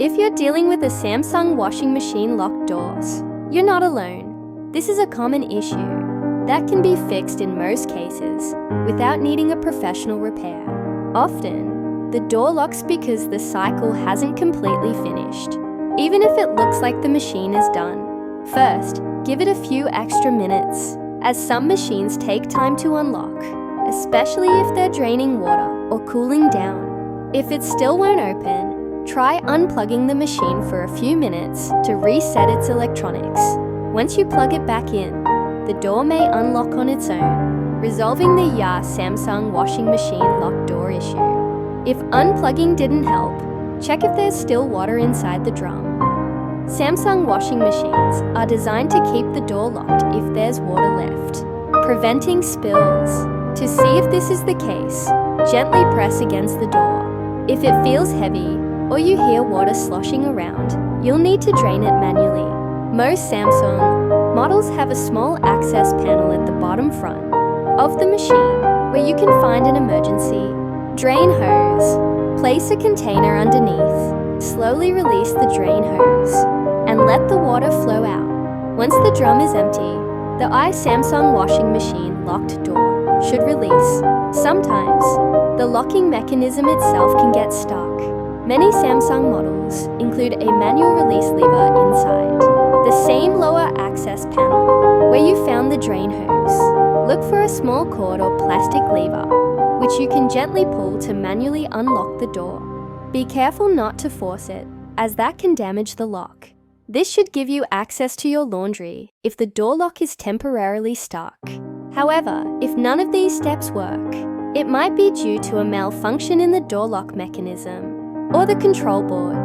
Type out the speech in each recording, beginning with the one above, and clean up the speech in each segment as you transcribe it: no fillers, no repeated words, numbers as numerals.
If you're dealing with a Samsung washing machine locked doors, you're not alone. This is a common issue that can be fixed in most cases without needing a professional repair. Often, the door locks because the cycle hasn't completely finished, even if it looks like the machine is done. First, give it a few extra minutes, as some machines take time to unlock, especially if they're draining water or cooling down. If it still won't open, try unplugging the machine for a few minutes to reset its electronics. Once you plug it back in, the door may unlock on its own, resolving the Samsung washing machine lock door issue. If unplugging didn't help, check if there's still water inside the drum. Samsung washing machines are designed to keep the door locked if there's water left, preventing spills. To see if this is the case, gently press against the door. If it feels heavy or you hear water sloshing around, you'll need to drain it manually. Most Samsung models have a small access panel at the bottom front of the machine where you can find an emergency drain hose. Place a container underneath, slowly release the drain hose, and let the water flow out. Once the drum is empty, the Samsung washing machine locked door should release. Sometimes, the locking mechanism itself can get stuck. Many Samsung models include a manual release lever inside the same lower access panel where you found the drain hose. Look for a small cord or plastic lever, which you can gently pull to manually unlock the door. Be careful not to force it, as that can damage the lock. This should give you access to your laundry if the door lock is temporarily stuck. However, if none of these steps work, it might be due to a malfunction in the door lock mechanism or the control board.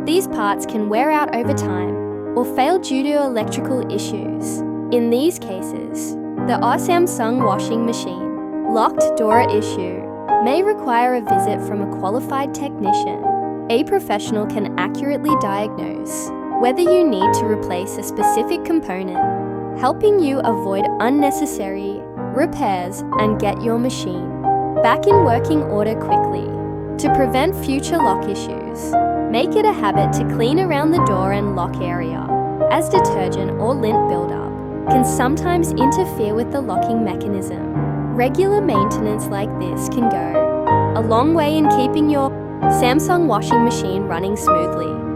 These parts can wear out over time or fail due to electrical issues. In these cases, the Samsung washing machine locked door issue may require a visit from a qualified technician. A professional can accurately diagnose whether you need to replace a specific component, helping you avoid unnecessary repairs and get your machine back in working order quickly. To prevent future lock issues, make it a habit to clean around the door and lock area, as detergent or lint buildup can sometimes interfere with the locking mechanism. Regular maintenance like this can go a long way in keeping your Samsung washing machine running smoothly.